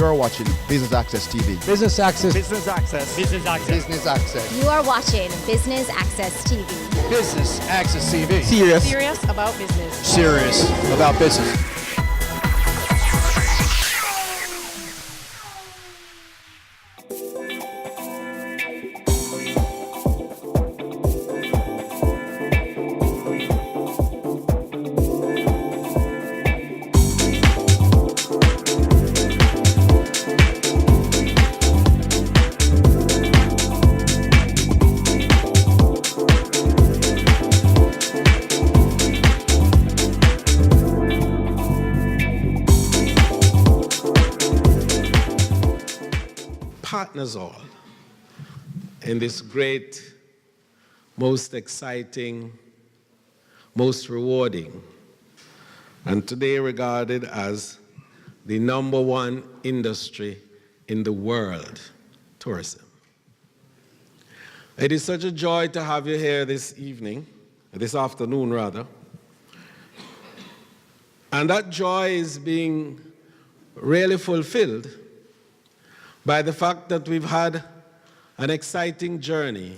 You're watching Business Access TV. Business Access. Business Access. Business Access. Business Access. You are watching Business Access TV. Business Access TV. Serious about business. Serious about business. Partners all in this great, most exciting, most rewarding, and today regarded as the #1 industry in the world, tourism. It is such a joy to have you here this afternoon rather, and that joy is being really fulfilled by the fact that we've had an exciting journey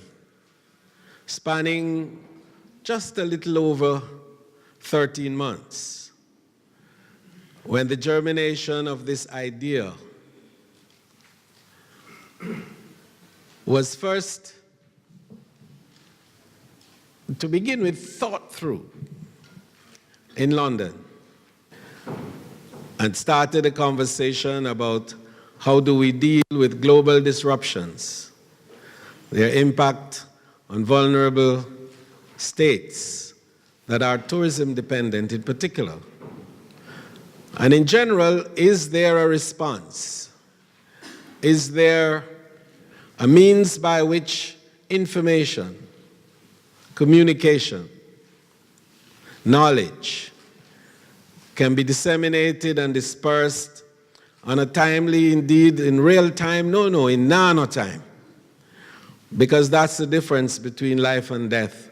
spanning just a little over 13 months, when the germination of this idea was first, to begin with, thought through in London, and started a conversation about how do we deal with global disruptions, their impact on vulnerable states that are tourism dependent in particular. And in general, is there a response? Is there a means by which information, communication, knowledge can be disseminated and dispersed on a timely, indeed in real time, in nano time, because that's the difference between life and death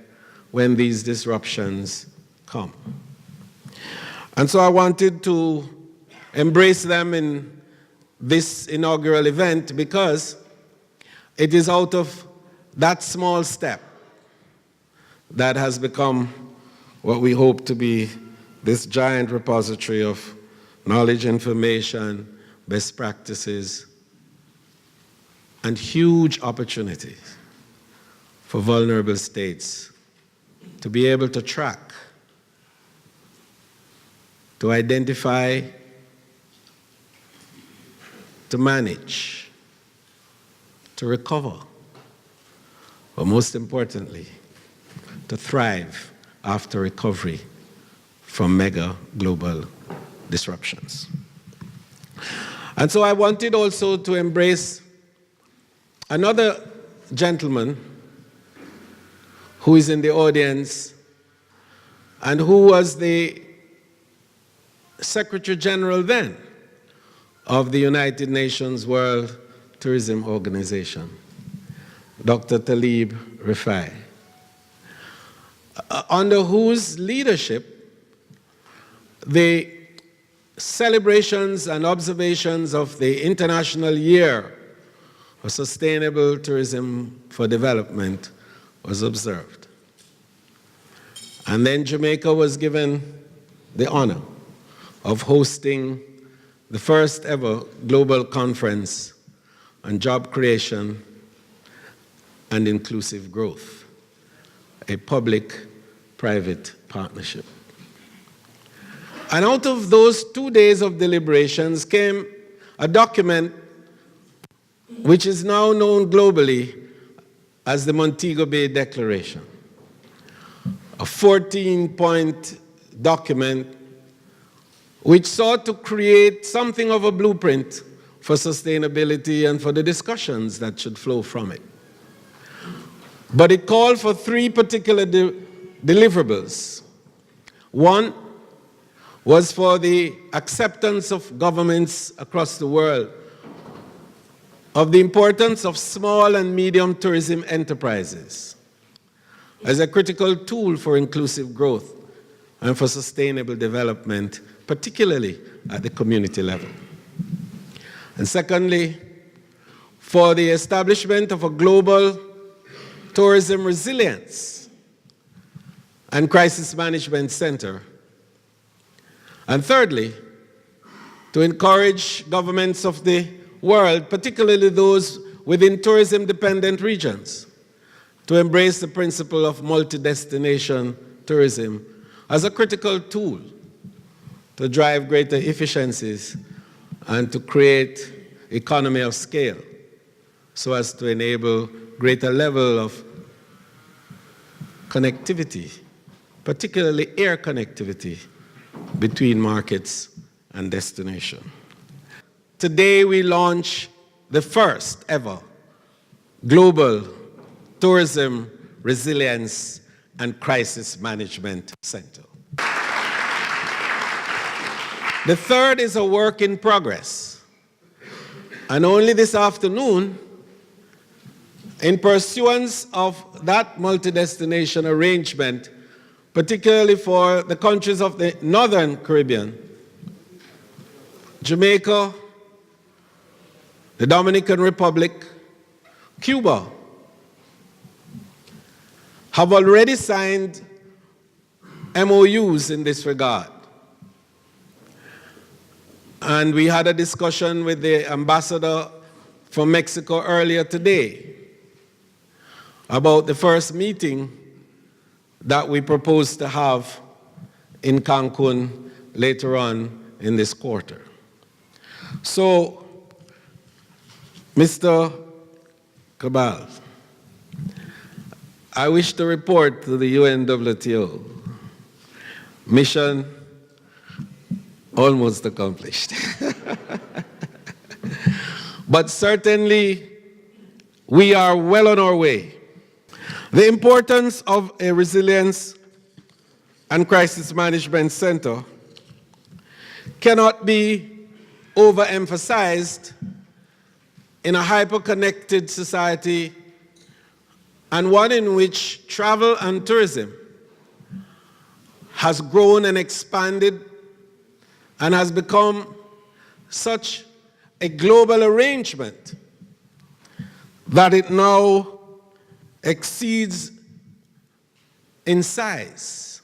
when these disruptions come. And so I wanted to embrace them in this inaugural event because it is out of that small step that has become what we hope to be this giant repository of knowledge, information, best practices, and huge opportunities for vulnerable states to be able to track, to identify, to manage, to recover, but most importantly, to thrive after recovery from mega global disruptions. And so I wanted also to embrace another gentleman who is in the audience and who was the Secretary General then of the United Nations World Tourism Organization, Dr. Talib Rifai, under whose leadership the celebrations and observations of the International Year of Sustainable Tourism for Development was observed. And then Jamaica was given the honor of hosting the first ever global conference on job creation and inclusive growth, a public-private partnership. And out of those 2 days of deliberations came a document which is now known globally as the Montego Bay Declaration, a 14-point document which sought to create something of a blueprint for sustainability and for the discussions that should flow from it. But it called for 3 particular deliverables. One was for the acceptance of governments across the world of the importance of small and medium tourism enterprises as a critical tool for inclusive growth and for sustainable development, particularly at the community level. And secondly, for the establishment of a global tourism resilience and crisis management center. And thirdly, to encourage governments of the world, particularly those within tourism-dependent regions, to embrace the principle of multi-destination tourism as a critical tool to drive greater efficiencies and to create economy of scale so as to enable greater level of connectivity, particularly air connectivity between markets and destination. Today we launch the first ever Global Tourism Resilience and Crisis Management Center. The third is a work in progress. And only this afternoon, in pursuance of that multi-destination arrangement, particularly for the countries of the Northern Caribbean, Jamaica, the Dominican Republic, Cuba, have already signed MOUs in this regard. And we had a discussion with the ambassador from Mexico earlier today about the first meeting that we propose to have in Cancun later on in this quarter. So, Mr. Cabal, I wish to report to the UNWTO, mission almost accomplished. But certainly, we are well on our way. The importance of a resilience and crisis management center cannot be overemphasized in a hyper-connected society and one in which travel and tourism has grown and expanded and has become such a global arrangement that it now exceeds in size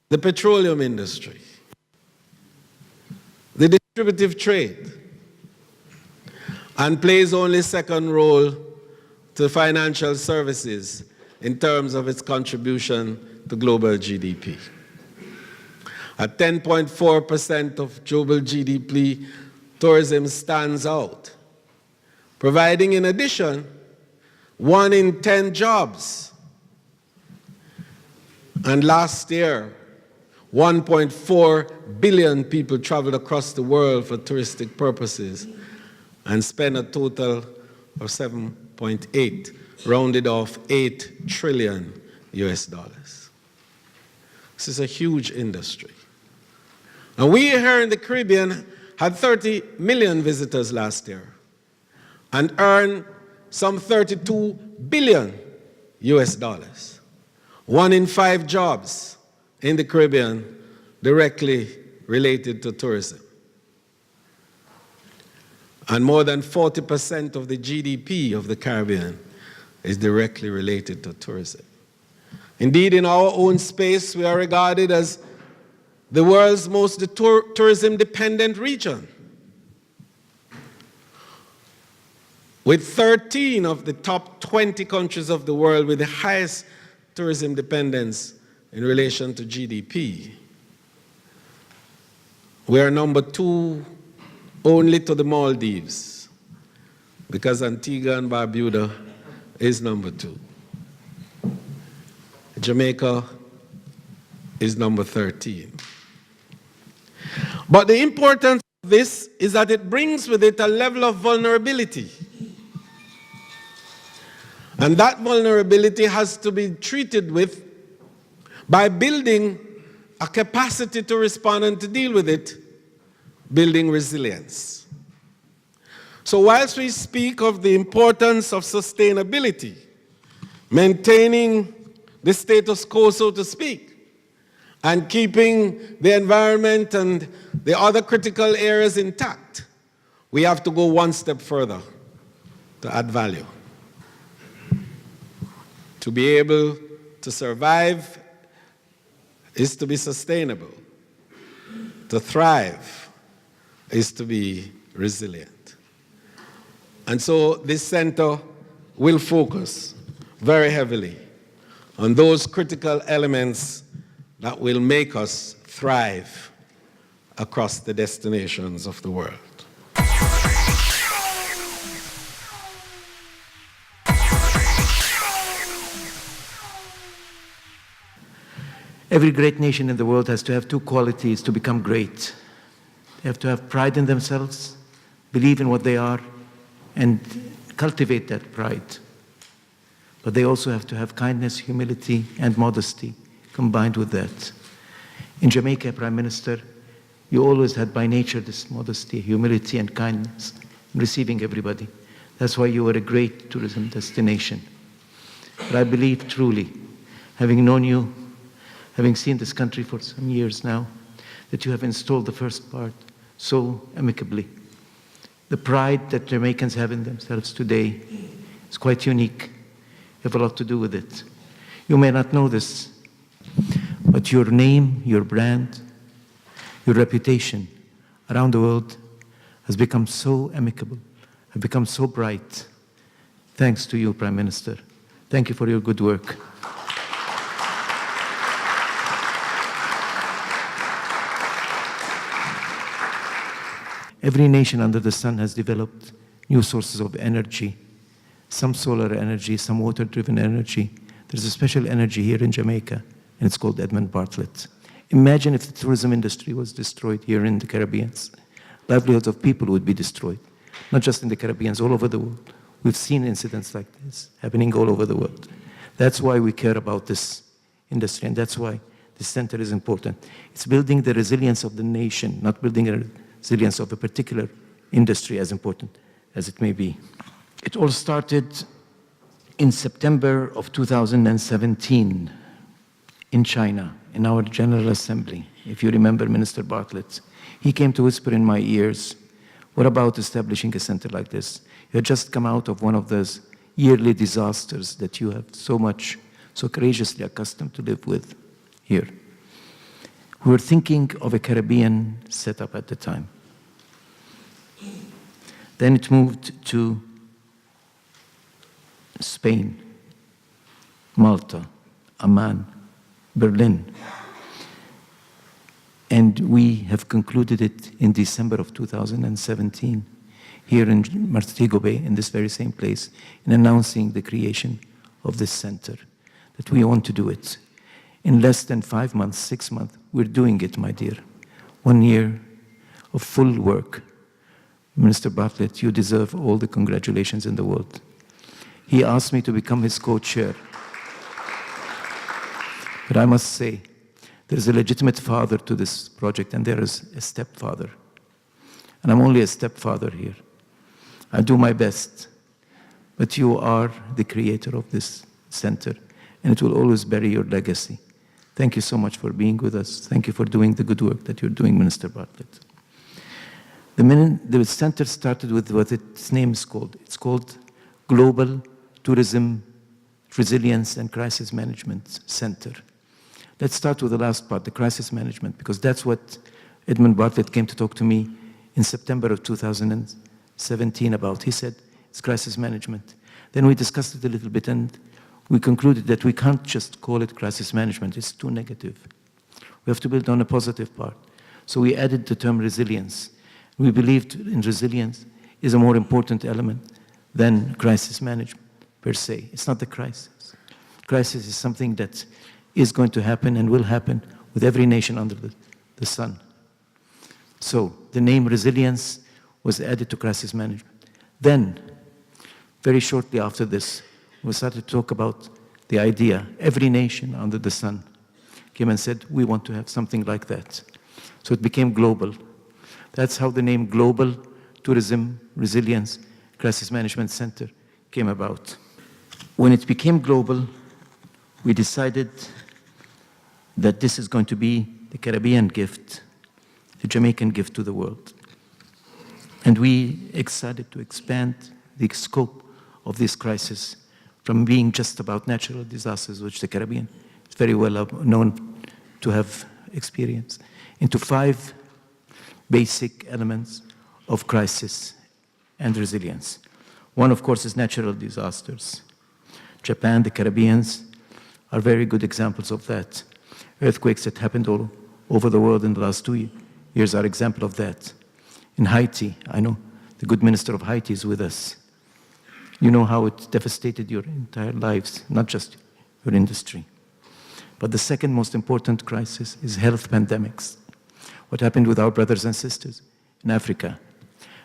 the petroleum industry, the distributive trade, and plays only second role to financial services in terms of its contribution to global GDP. At 10.4% of global GDP, tourism stands out, providing in addition 1 in 10 jobs. And last year, 1.4 billion people traveled across the world for touristic purposes and spent a total of 7.8, rounded off 8 trillion US dollars. This is a huge industry. And we here in the Caribbean had 30 million visitors last year and earned some 32 billion US dollars. 1 in 5 jobs in the Caribbean directly related to tourism. And more than 40% of the GDP of the Caribbean is directly related to tourism. Indeed, in our own space, we are regarded as the world's most tourism-dependent region, with 13 of the top 20 countries of the world with the highest tourism dependence in relation to GDP. We are number 2 only to the Maldives, because Antigua and Barbuda is number 2. Jamaica is number 13. But the importance of this is that it brings with it a level of vulnerability. And that vulnerability has to be treated with by building a capacity to respond and to deal with it, building resilience. So whilst we speak of the importance of sustainability, maintaining the status quo, so to speak, and keeping the environment and the other critical areas intact, we have to go one step further to add value. To be able to survive is to be sustainable. To thrive is to be resilient. And so this center will focus very heavily on those critical elements that will make us thrive across the destinations of the world. Every great nation in the world has to have two qualities to become great. They have to have pride in themselves, believe in what they are, and cultivate that pride. But they also have to have kindness, humility, and modesty combined with that. In Jamaica, Prime Minister, you always had by nature this modesty, humility, and kindness in receiving everybody. That's why you were a great tourism destination. But I believe truly, having known you, having seen this country for some years now, that you have installed the first part so amicably. The pride that Jamaicans have in themselves today is quite unique. You have a lot to do with it. You may not know this, but your name, your brand, your reputation around the world has become so amicable, has become so bright. Thanks to you, Prime Minister. Thank you for your good work. Every nation under the sun has developed new sources of energy, some solar energy, some water-driven energy. There's a special energy here in Jamaica, and it's called Edmund Bartlett. Imagine if the tourism industry was destroyed here in the Caribbean. Livelihoods of people would be destroyed, not just in the Caribbean, all over the world. We've seen incidents like this happening all over the world. That's why we care about this industry, and that's why this center is important. It's building the resilience of the nation, not building a resilience of a particular industry, as important as it may be. It all started in September of 2017 in China, in our General Assembly. If you remember Minister Bartlett, he came to whisper in my ears, what about establishing a center like this? You had just come out of one of those yearly disasters that you have so courageously accustomed to live with here. We were thinking of a Caribbean setup at the time. Then it moved to Spain, Malta, Amman, Berlin. And we have concluded it in December of 2017 here in Montego Bay, in this very same place, in announcing the creation of this center, that we want to do it. In less than 5 months, 6 months, we're doing it, my dear. 1 year of full work. Minister Bartlett, you deserve all the congratulations in the world. He asked me to become his co-chair. But I must say, there is a legitimate father to this project, and there is a stepfather. And I'm only a stepfather here. I do my best. But you are the creator of this center, and it will always bear your legacy. Thank you so much for being with us. Thank you for doing the good work that you're doing, Minister Bartlett. The center started with what its name is called. It's called Global Tourism Resilience and Crisis Management Center. Let's start with the last part, the crisis management, because that's what Edmund Bartlett came to talk to me in September of 2017 about. He said, it's crisis management. Then we discussed it a little bit, and we concluded that we can't just call it crisis management. It's too negative. We have to build on a positive part. So we added the term resilience. We believed in resilience is a more important element than crisis management per se. It's not the crisis. Crisis is something that is going to happen and will happen with every nation under the sun. So the name resilience was added to crisis management. Then, very shortly after this, we started to talk about the idea. Every nation under the sun came and said, we want to have something like that. So it became global. That's how the name Global Tourism Resilience Crisis Management Center came about. When it became global, we decided that this is going to be the Caribbean gift, the Jamaican gift to the world. And we excited to expand the scope of this crisis from being just about natural disasters, which the Caribbean is very well known to have experienced, into 5 basic elements of crisis and resilience. One, of course, is natural disasters. Japan, the Caribbeans are very good examples of that. Earthquakes that happened all over the world in the last 2 years are example of that. In Haiti, I know the good minister of Haiti is with us. You know how it devastated your entire lives, not just your industry. But the second most important crisis is health pandemics. What happened with our brothers and sisters in Africa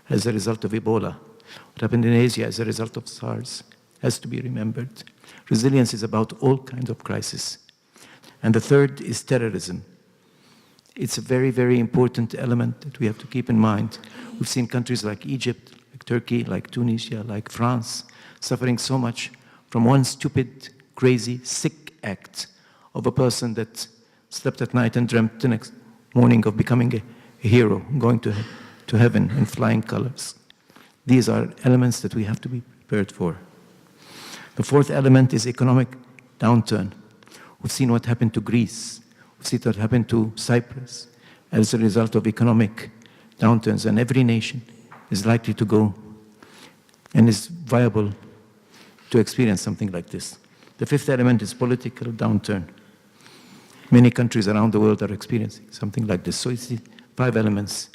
as a result of Ebola, what happened in Asia as a result of SARS, has to be remembered. Resilience is about all kinds of crises. And the third is terrorism. It's a very, very important element that we have to keep in mind. We've seen countries like Egypt, like Turkey, like Tunisia, like France, suffering so much from one stupid, crazy, sick act of a person that slept at night and dreamt the next morning of becoming a hero, going to heaven in flying colors. These are elements that we have to be prepared for. The fourth element is economic downturn. We've seen what happened to Greece. We've seen what happened to Cyprus as a result of economic downturns, and every nation is likely to go and is viable to experience something like this. The fifth element is political downturn. Many countries around the world are experiencing something like this. So it's the 5 elements: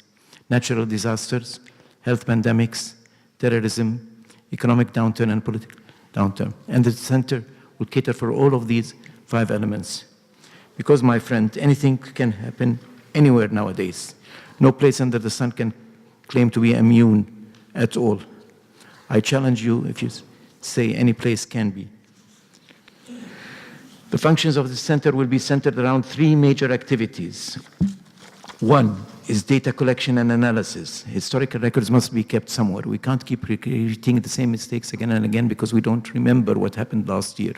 natural disasters, health pandemics, terrorism, economic downturn, and political downturn. And the center will cater for all of these 5 elements. Because, my friend, anything can happen anywhere nowadays. No place under the sun can claim to be immune at all. I challenge you if you say any place can be. The functions of the center will be centered around 3 major activities. One is data collection and analysis. Historical records must be kept somewhere. We can't keep repeating the same mistakes again and again because we don't remember what happened last year.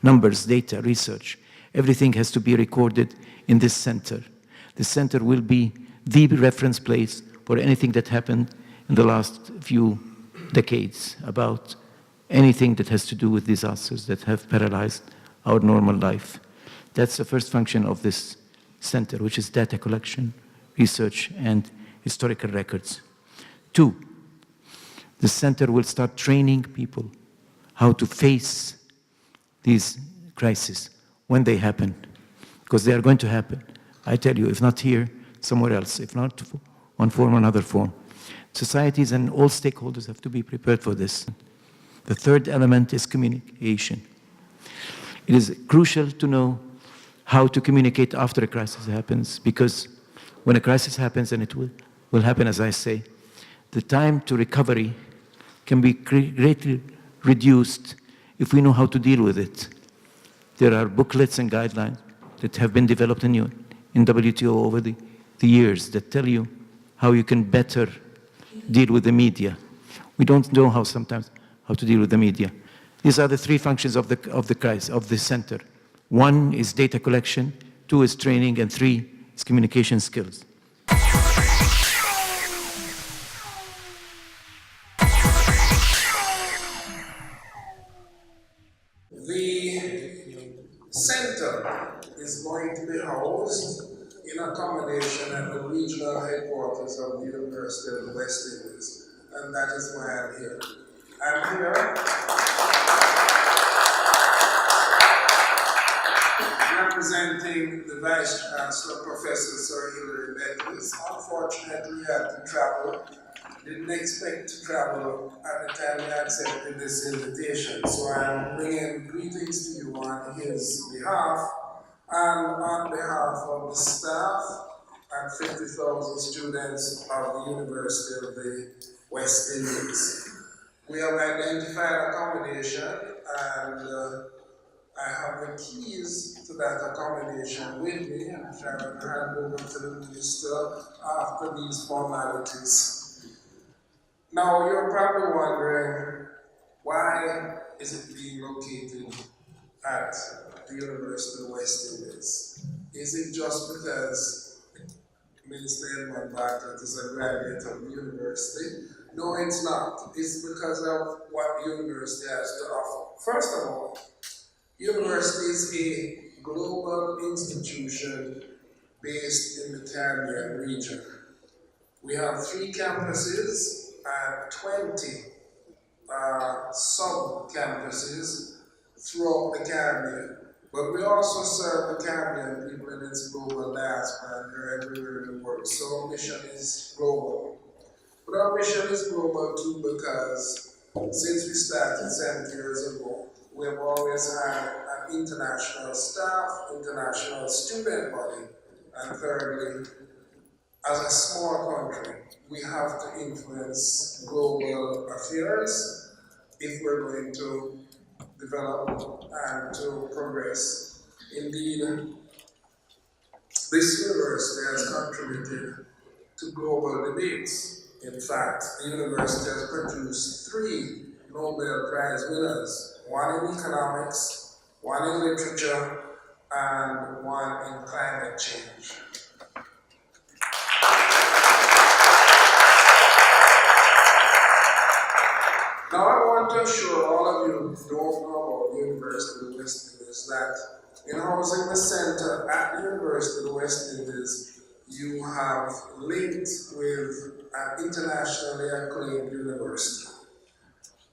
Numbers, data, research, everything has to be recorded in this center. The center will be the reference place for anything that happened in the last few decades about anything that has to do with disasters that have paralyzed our normal life. That's the first function of this center, which is data collection, research, and historical records. 2, the center will start training people how to face these crises when they happen, because they are going to happen. I tell you, if not here, somewhere else, if not one form or another form. Societies and all stakeholders have to be prepared for this. The third element is communication. It is crucial to know how to communicate after a crisis happens, because when a crisis happens, and it will happen, as I say, the time to recovery can be greatly reduced if we know how to deal with it. There are booklets and guidelines that have been developed in WTO over the years that tell you how you can better deal with the media. We don't know sometimes how to deal with the media. These are the 3 functions of the center. 1 is data collection, 2 is training, and 3 is communication skills. The center is going to be housed in accommodation at the regional headquarters of the University of the West Indies, and that is why I'm here. I'm here representing the Vice Chancellor, Professor Sir Hilary Beckles. Unfortunately, he had to travel. Didn't expect to travel at the time he accepted this invitation. So I'm bringing greetings to you on his behalf and on behalf of the staff and 50,000 students of the University of the West Indies. We have identified accommodation, and I have the keys to that accommodation with me, which I will hand over to the minister after these formalities. Now, you're probably wondering, why is it being located at the University of the West Indies? Is it just because Minister Edmund Bartlett is a graduate of the university? No, it's not. It's because of what the university has to offer. First of all, university is a global institution based in the Caribbean region. We have 3 campuses and 20 sub-campuses throughout the Caribbean. But we also serve the Caribbean people in its global diaspora, and they're everywhere in the world. So our mission is global. But our mission is global too because since we started 7 years ago, we have always had an international staff, international student body, and thirdly, as a small country, we have to influence global affairs if we're going to develop and to progress. Indeed, this university has contributed to global debates. In fact, the university has produced 3 Nobel Prize winners, 1 in economics, 1 in literature, and 1 in climate change. Now I want to assure all of you who don't know about the University of the West Indies that in housing the center at the University of the West Indies, you have linked with an internationally acclaimed university.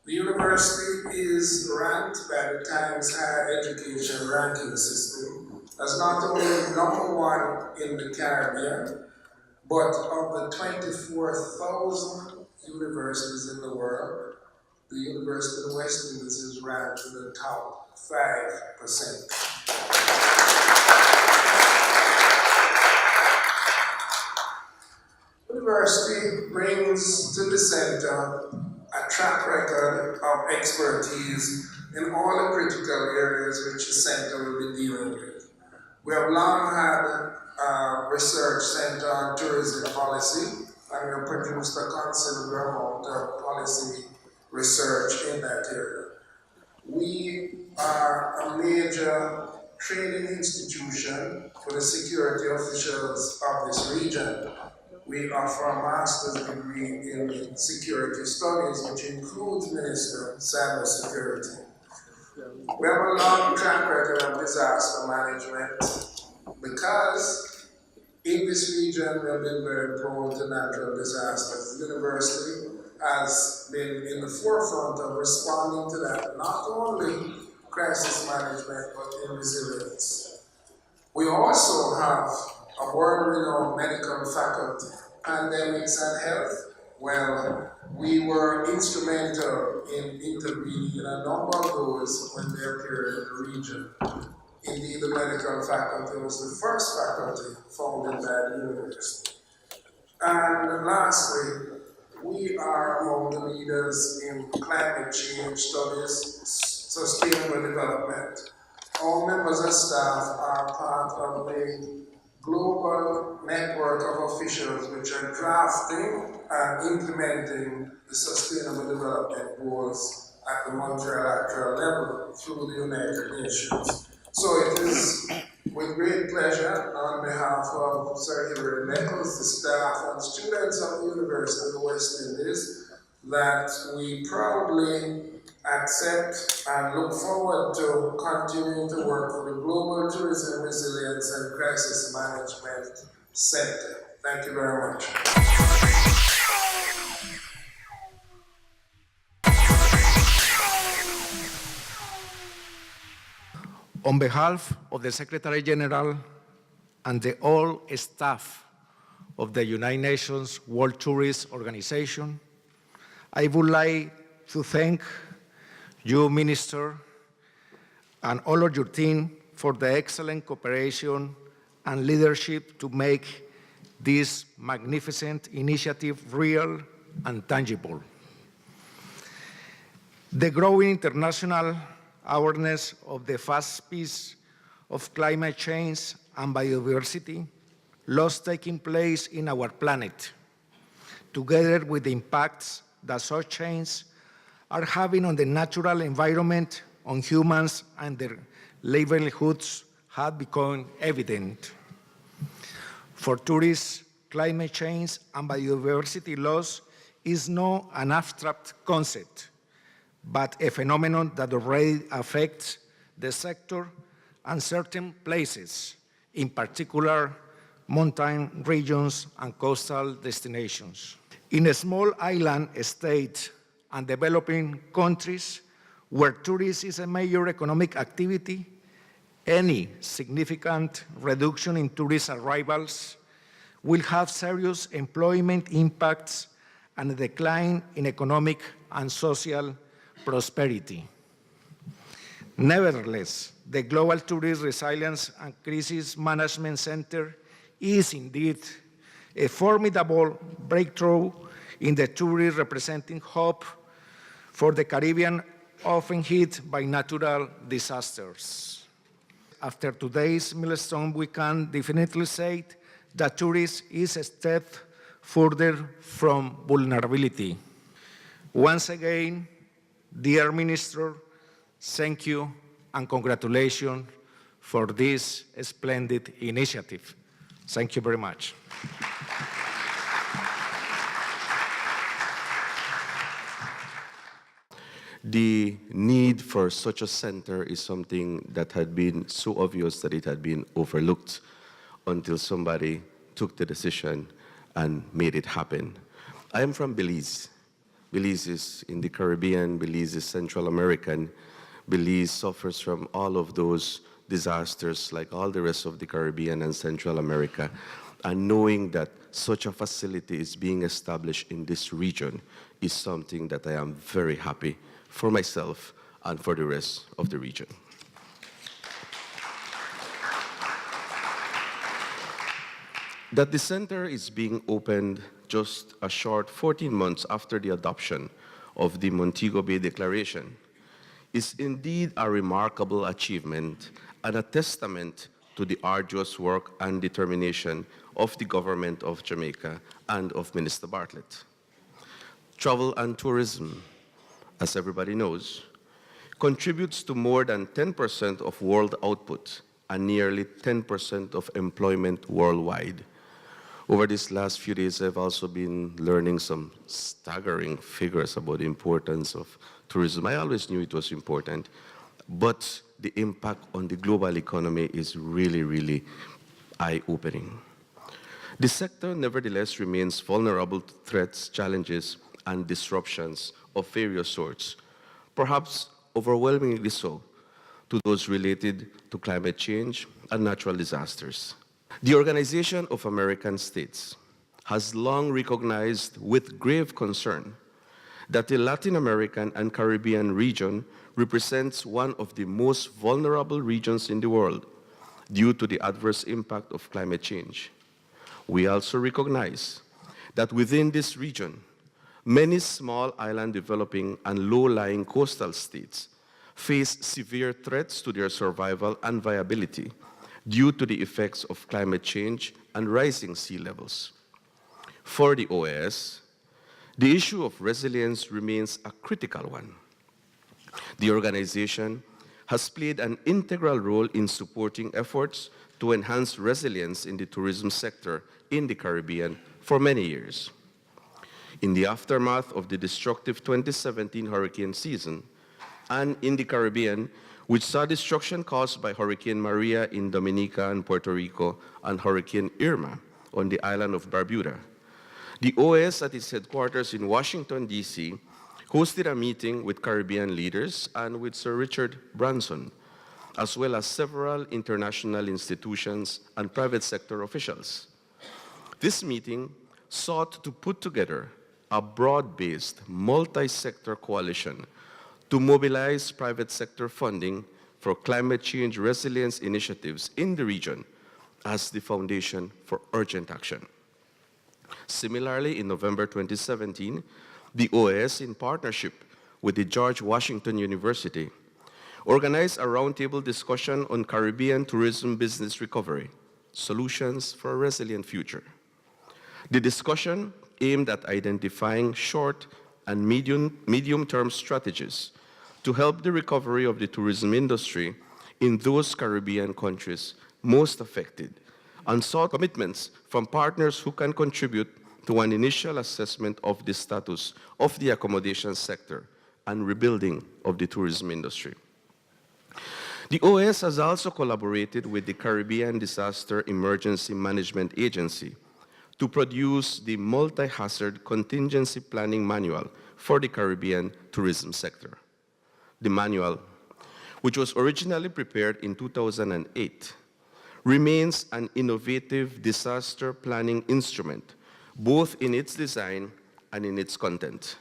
The university is ranked by the Times Higher Education ranking system as not only #1 in the Caribbean, but of the 24,000 universities in the world, the University of the West Indies is ranked in the top 5%. The university brings to the center a track record of expertise in all the critical areas which the center will be dealing with. We have long had a research center on tourism policy, and we have produced a considerable amount of policy research in that area. We are a major training institution for the security officials of this region. We offer a master's degree in security studies, which includes Minister of Cybersecurity. We have a long track record of disaster management because in this region we have been very prone to natural disasters. The university has been in the forefront of responding to that, not only crisis management, but in resilience. We also have a world-renowned medical faculty, pandemics and health. Well, we were instrumental in intervening in a number of those when they appeared in the region. Indeed, the medical faculty was the first faculty founded by the university. And lastly, we are among the leaders in climate change studies, sustainable development. All members of staff are part of the global network of officials which are drafting and implementing the Sustainable Development Goals at the multilateral level through the United Nations. So it is with great pleasure on behalf of Sir Hilary Nichols, the staff and students of the University of the West Indies, that we proudly accept and look forward to continuing to work for the Global Tourism Resilience and Crisis Management Center. Thank you very much. On behalf of the Secretary General and the whole staff of the United Nations World Tourist Organization, I would like to thank you, Minister, and all of your team for the excellent cooperation and leadership to make this magnificent initiative real and tangible. The growing international awareness of the fast pace of climate change and biodiversity loss taking place in our planet, together with the impacts that such change are having on the natural environment, on humans and their livelihoods, had become evident. For tourists, climate change and biodiversity loss is not an abstract concept, but a phenomenon that already affects the sector and certain places, in particular mountain regions and coastal destinations. In a small island state and developing countries where tourism is a major economic activity, any significant reduction in tourist arrivals will have serious employment impacts and a decline in economic and social prosperity. Nevertheless, the Global Tourist Resilience and Crisis Management Center is indeed a formidable breakthrough in the tourist representing hope for the Caribbean, often hit by natural disasters. After today's milestone, we can definitely say that tourism is a step further from vulnerability. Once again, dear Minister, thank you and congratulations for this splendid initiative. Thank you very much. The need for such a center is something that had been so obvious that it had been overlooked until somebody took the decision and made it happen. I am from Belize. Belize is in the Caribbean, Belize is Central American. Belize suffers from all of those disasters like all the rest of the Caribbean and Central America. And knowing that such a facility is being established in this region is something that I am very happy for myself and for the rest of the region. That the center is being opened just a short 14 months after the adoption of the Montego Bay Declaration is indeed a remarkable achievement and a testament to the arduous work and determination of the government of Jamaica and of Minister Bartlett. Travel and tourism, as everybody knows, contributes to more than 10% of world output and nearly 10% of employment worldwide. Over these last few days, I've also been learning some staggering figures about the importance of tourism. I always knew it was important, but the impact on the global economy is really, really eye-opening. The sector, nevertheless, remains vulnerable to threats, challenges, and disruptions of various sorts, perhaps overwhelmingly so to those related to climate change and natural disasters. The Organization of American States has long recognized with grave concern that the Latin American and Caribbean region represents one of the most vulnerable regions in the world due to the adverse impact of climate change. We also recognize that within this region, many small island developing and low-lying coastal states face severe threats to their survival and viability due to the effects of climate change and rising sea levels. For the OAS, the issue of resilience remains a critical one. The organization has played an integral role in supporting efforts to enhance resilience in the tourism sector in the Caribbean for many years. In the aftermath of the destructive 2017 hurricane season, and in the Caribbean, which saw destruction caused by Hurricane Maria in Dominica and Puerto Rico and Hurricane Irma on the island of Barbuda, the OAS at its headquarters in Washington, D.C., hosted a meeting with Caribbean leaders and with Sir Richard Branson, as well as several international institutions and private sector officials. This meeting sought to put together a broad-based, multi-sector coalition to mobilize private sector funding for climate change resilience initiatives in the region as the foundation for urgent action. Similarly, in November 2017, the OAS, in partnership with the George Washington University, organized a roundtable discussion on Caribbean tourism business recovery, solutions for a resilient future. The discussion aimed at identifying short and medium-term strategies to help the recovery of the tourism industry in those Caribbean countries most affected and sought commitments from partners who can contribute to an initial assessment of the status of the accommodation sector and rebuilding of the tourism industry. The OAS has also collaborated with the Caribbean Disaster Emergency Management Agency to produce the Multi-Hazard Contingency Planning Manual for the Caribbean tourism sector. The manual, which was originally prepared in 2008, remains an innovative disaster planning instrument, both in its design and in its content.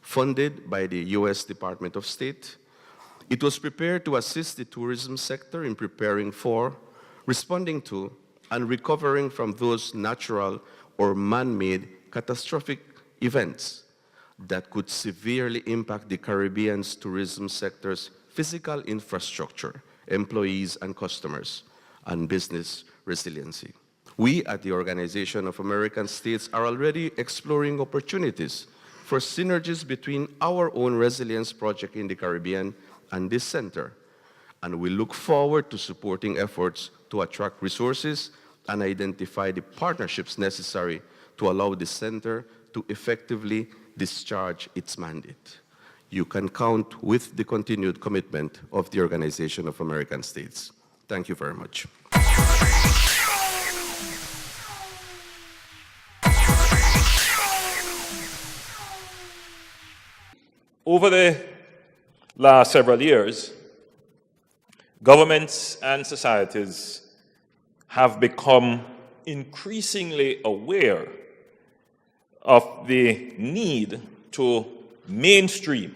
Funded by the US Department of State, it was prepared to assist the tourism sector in preparing for, responding to, and recovering from those natural or man-made catastrophic events that could severely impact the Caribbean's tourism sector's physical infrastructure, employees and customers, and business resiliency. We at the Organization of American States are already exploring opportunities for synergies between our own resilience project in the Caribbean and this center, and we look forward to supporting efforts to attract resources and identify the partnerships necessary to allow the center to effectively discharge its mandate. You can count with the continued commitment of the Organization of American States. Thank you very much. Over the last several years, governments and societies have become increasingly aware of the need to mainstream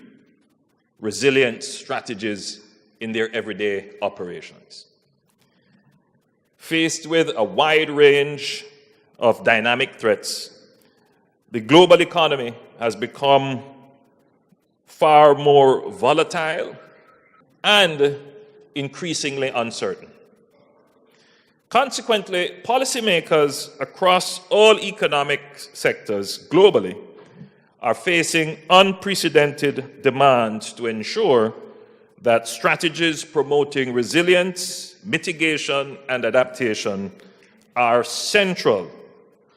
resilience strategies in their everyday operations. Faced with a wide range of dynamic threats, the global economy has become far more volatile and increasingly uncertain. Consequently, policymakers across all economic sectors globally are facing unprecedented demands to ensure that strategies promoting resilience, mitigation, and adaptation are central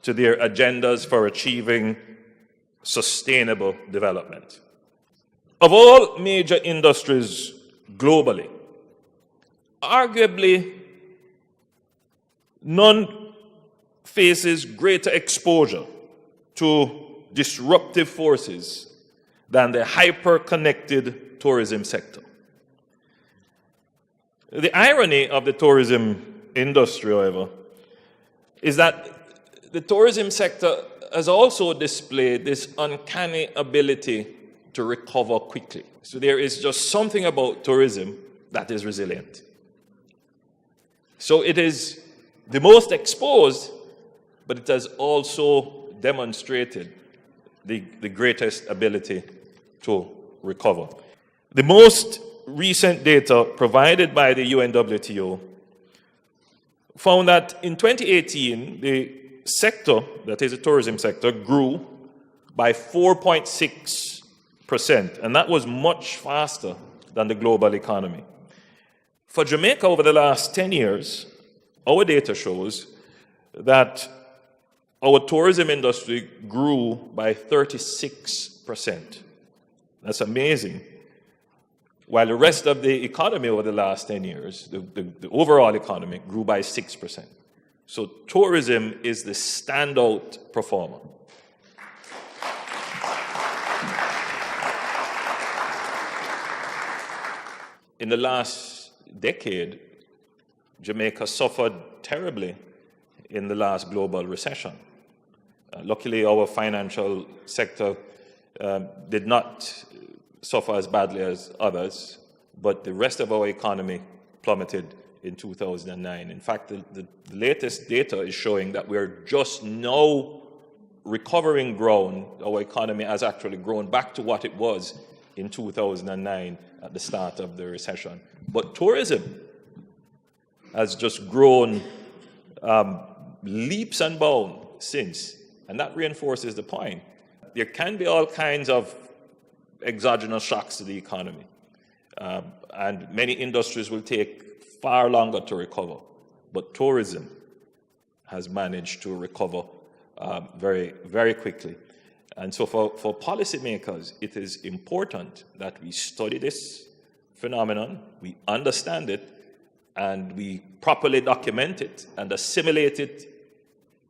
to their agendas for achieving sustainable development. Of all major industries globally, arguably none faces greater exposure to disruptive forces than the hyper-connected tourism sector. The irony of the tourism industry, however, is that the tourism sector has also displayed this uncanny ability to recover quickly. So there is just something about tourism that is resilient. So it is the most exposed, but it has also demonstrated the greatest ability to recover. The most recent data provided by the UNWTO found that in 2018, the sector, that is the tourism sector, grew by 4.6%, and that was much faster than the global economy. For Jamaica over the last 10 years, our data shows that our tourism industry grew by 36%. That's amazing. While the rest of the economy over the last 10 years, the overall economy grew by 6%. So tourism is the standout performer. In the last decade, Jamaica suffered terribly in the last global recession. Luckily, our financial sector did not suffer as badly as others, but the rest of our economy plummeted in 2009. In fact, the latest data is showing that we're just now recovering ground. Our economy has actually grown back to what it was in 2009 at the start of the recession. But tourism has just grown leaps and bounds since. And that reinforces the point. There can be all kinds of exogenous shocks to the economy. and many industries will take far longer to recover. But tourism has managed to recover very, very quickly. And so for policymakers, it is important that we study this phenomenon, we understand it, and we properly document it and assimilate it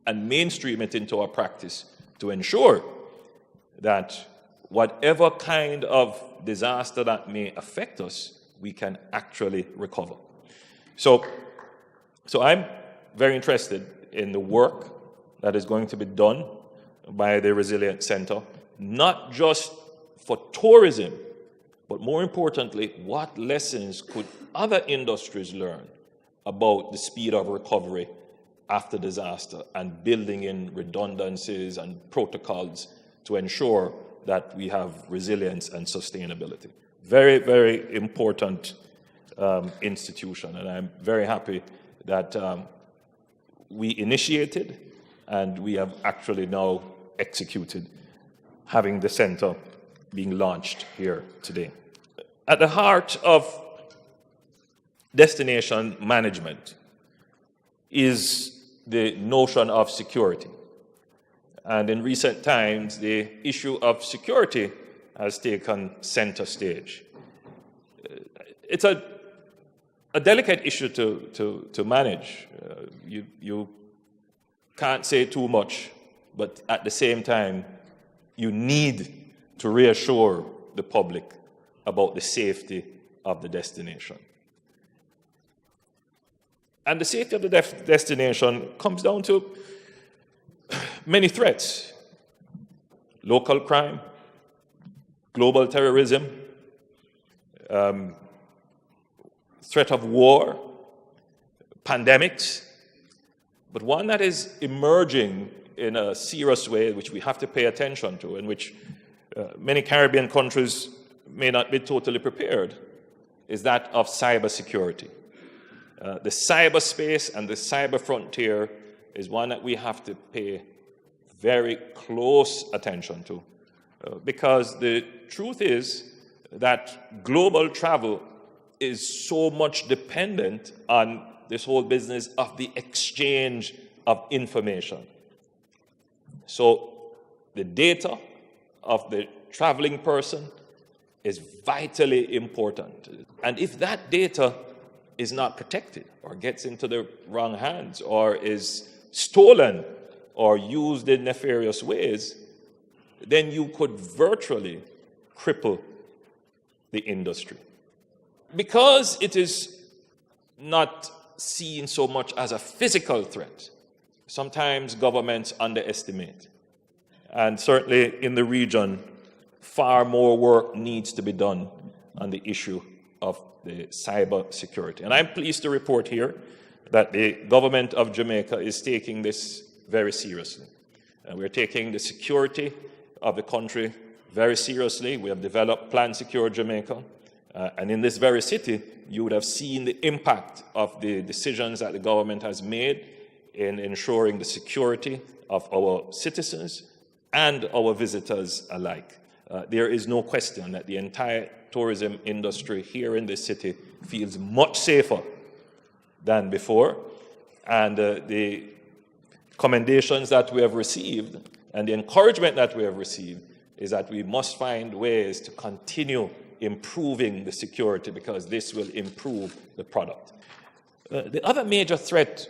and mainstream it into our practice to ensure that whatever kind of disaster that may affect us, we can actually recover. So I'm very interested in the work that is going to be done by the Resilience Center, not just for tourism, but more importantly, what lessons could other industries learn about the speed of recovery after disaster and building in redundancies and protocols to ensure that we have resilience and sustainability. Very, very important institution, and I'm very happy that we initiated and we have actually now executed, having the center being launched here today. At the heart of destination management is the notion of security. And in recent times, the issue of security has taken center stage. It's a delicate issue to manage. You can't say too much, but at the same time, you need to reassure the public about the safety of the destination. And the safety of the destination comes down to many threats: local crime, global terrorism, threat of war, pandemics, but one that is emerging in a serious way, which we have to pay attention to, in which many Caribbean countries may not be totally prepared, is that of cybersecurity. The cyberspace and the cyber frontier is one that we have to pay very close attention to, because the truth is that global travel is so much dependent on this whole business of the exchange of information. So the data of the traveling person is vitally important. And if that data is not protected or gets into the wrong hands or is stolen or used in nefarious ways, then you could virtually cripple the industry. Because it is not seen so much as a physical threat, sometimes governments underestimate. And certainly in the region, far more work needs to be done on the issue of the cyber security. And I'm pleased to report here that the government of Jamaica is taking this very seriously. We're taking the security of the country very seriously. We have developed Plan Secure Jamaica. And in this very city, you would have seen the impact of the decisions that the government has made in ensuring the security of our citizens and our visitors alike. There is no question that the entire tourism industry here in this city feels much safer than before. And the commendations that we have received and the encouragement that we have received is that we must find ways to continue improving the security, because this will improve the product. The other major threat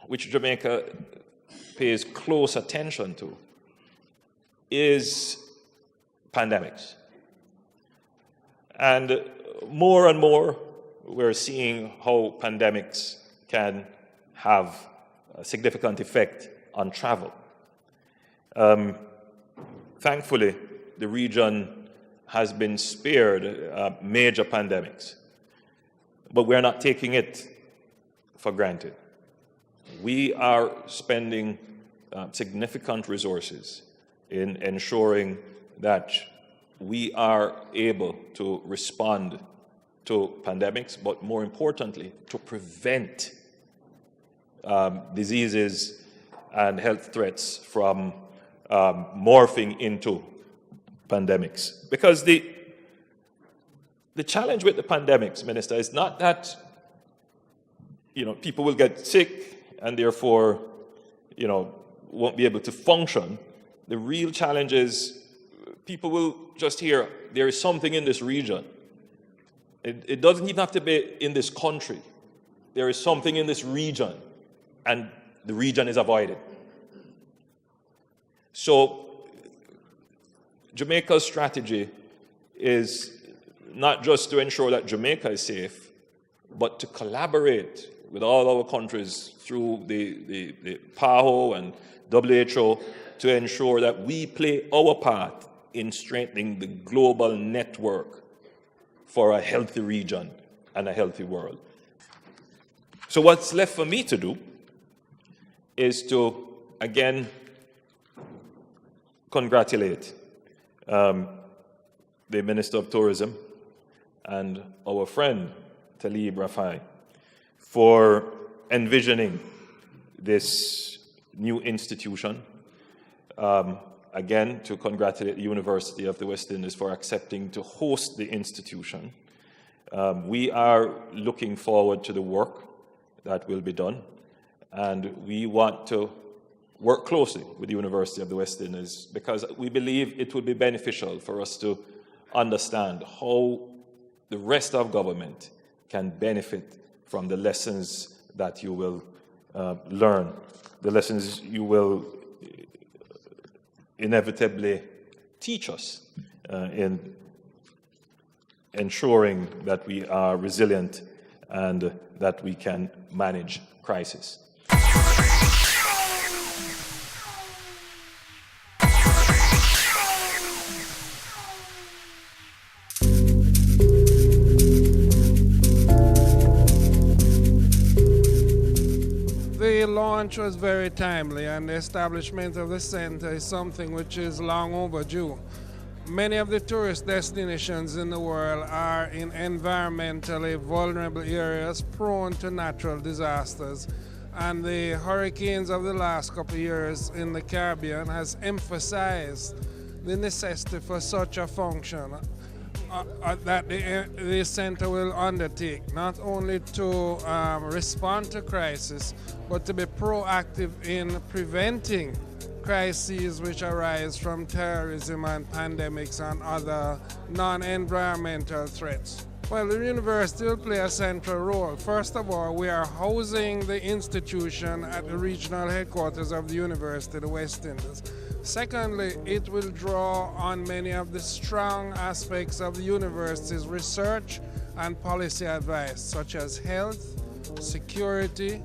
which Jamaica pays close attention to is pandemics. And more, we're seeing how pandemics can have a significant effect on travel. Thankfully, the region has been spared major pandemics, but we're not taking it for granted. We are spending significant resources in ensuring that we are able to respond to pandemics, but more importantly, to prevent diseases and health threats from morphing into pandemics. Because the the challenge with the pandemics, Minister, is not that people will get sick and therefore won't be able to function. The real challenge is people will just hear there is something in this region. It doesn't even have to be in this country. There is something in this region, and the region is avoided. So Jamaica's strategy is not just to ensure that Jamaica is safe, but to collaborate with all our countries through the PAHO and WHO to ensure that we play our part in strengthening the global network for a healthy region and a healthy world. So what's left for me to do is to, again, congratulate the Minister of Tourism and our friend Talib Rafai for envisioning this new institution. Again, to congratulate the University of the West Indies for accepting to host the institution. We are looking forward to the work that will be done, and we want to work closely with the University of the West Indies because we believe it would be beneficial for us to understand how the rest of government can benefit from the lessons that you will learn, the lessons you will inevitably teach us in ensuring that we are resilient and that we can manage crisis. The launch was very timely, and the establishment of the center is something which is long overdue. Many of the tourist destinations in the world are in environmentally vulnerable areas prone to natural disasters, and the hurricanes of the last couple of years in the Caribbean has emphasized the necessity for such a function that the center will undertake, not only to respond to crisis, but to be proactive in preventing crises which arise from terrorism and pandemics and other non-environmental threats. Well, the university will play a central role. First of all, we are housing the institution at the regional headquarters of the University of the West Indies. Secondly, it will draw on many of the strong aspects of the university's research and policy advice, such as health, security,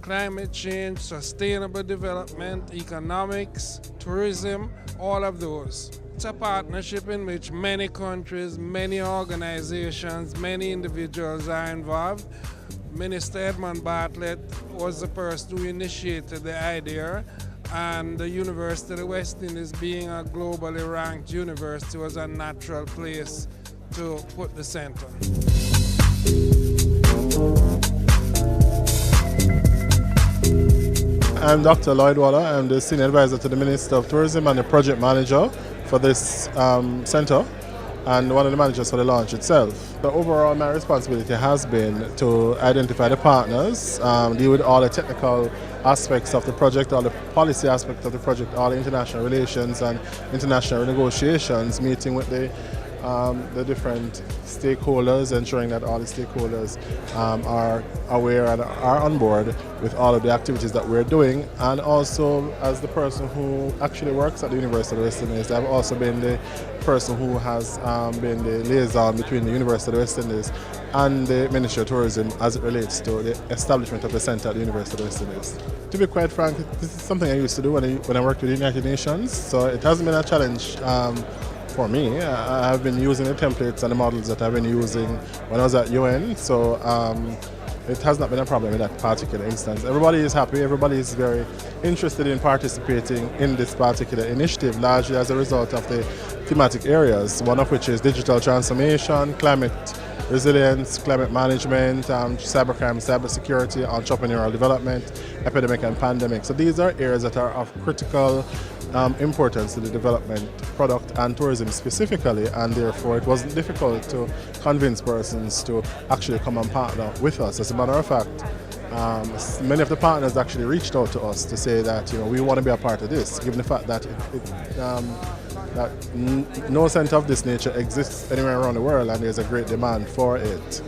climate change, sustainable development, economics, tourism, all of those. It's a partnership in which many countries, many organizations, many individuals are involved. Minister Edmund Bartlett was the person who initiated the idea, and the University of the West Indies, being a globally ranked university, was a natural place to put the center. I'm Dr. Lloyd Waller. I'm the Senior Advisor to the Minister of Tourism and the Project Manager for this center, and one of the managers for the launch itself. But overall, my responsibility has been to identify the partners, deal with all the technical aspects of the project, all the policy aspects of the project, all the international relations and international negotiations, meeting with the different stakeholders, ensuring that all the stakeholders are aware and are on board with all of the activities that we're doing. And also, as the person who actually works at the University of the West Indies, I've also been the person who has been the liaison between the University of the West Indies and the Ministry of Tourism as it relates to the establishment of the centre at the University of the West Indies. To be quite frank, this is something I used to do when I worked with the United Nations, so it hasn't been a challenge for me. I've been using the templates and the models that I've been using when I was at UN, so it has not been a problem in that particular instance. Everybody is happy, everybody is very interested in participating in this particular initiative, largely as a result of the thematic areas, one of which is digital transformation, climate resilience, climate management, cybercrime, cybersecurity, entrepreneurial development, epidemic and pandemic. So these are areas that are of critical importance to the development, product and tourism specifically, and therefore it wasn't difficult to convince persons to actually come and partner with us. As a matter of fact, many of the partners actually reached out to us to say that we want to be a part of this, given the fact that no center of this nature exists anywhere around the world and there's a great demand for it.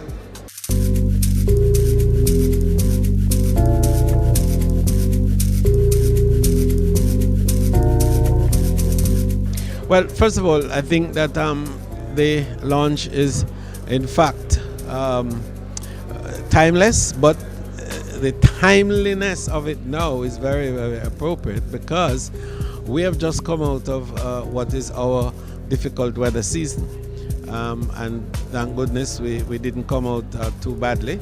Well, first of all, I think that the launch is, in fact, timeless, but the timeliness of it now is very, very appropriate because we have just come out of what is our difficult weather season. And thank goodness we didn't come out too badly.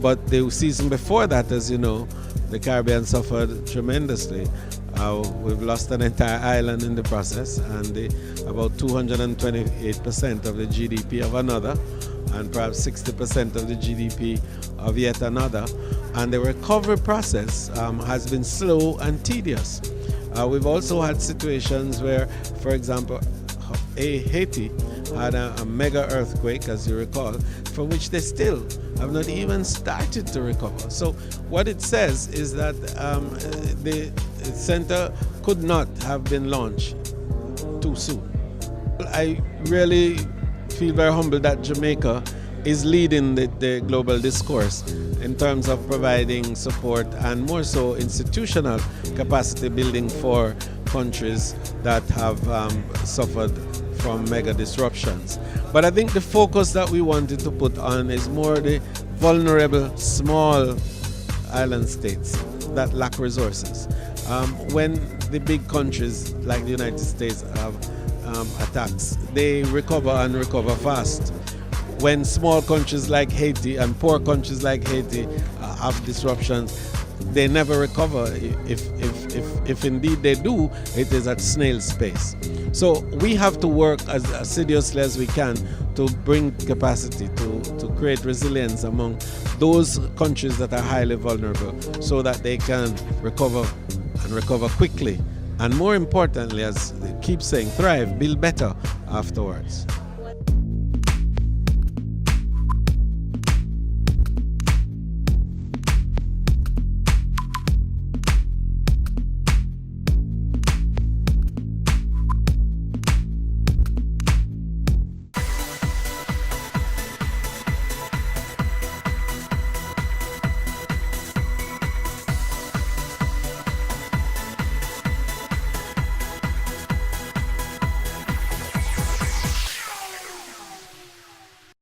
But the season before that, as you know, the Caribbean suffered tremendously. We've lost an entire island in the process, and about 228% of the GDP of another, and perhaps 60% of the GDP of yet another. And the recovery process has been slow and tedious. We've also had situations where, for example, Haiti had a mega earthquake, as you recall, from which they still have not even started to recover. So what it says is that the center could not have been launched too soon. I really feel very humbled that Jamaica is leading the global discourse in terms of providing support and more so institutional capacity building for countries that have suffered from mega disruptions. But I think the focus that we wanted to put on is more the vulnerable small island states that lack resources. When the big countries like the United States have attacks, they recover and recover fast. When small countries like Haiti and poor countries like Haiti have disruptions, they never recover. If indeed they do, it is at snail's pace. So we have to work as assiduously as we can to bring capacity, to create resilience among those countries that are highly vulnerable so that they can recover and recover quickly. And more importantly, as they keep saying, thrive, build better afterwards.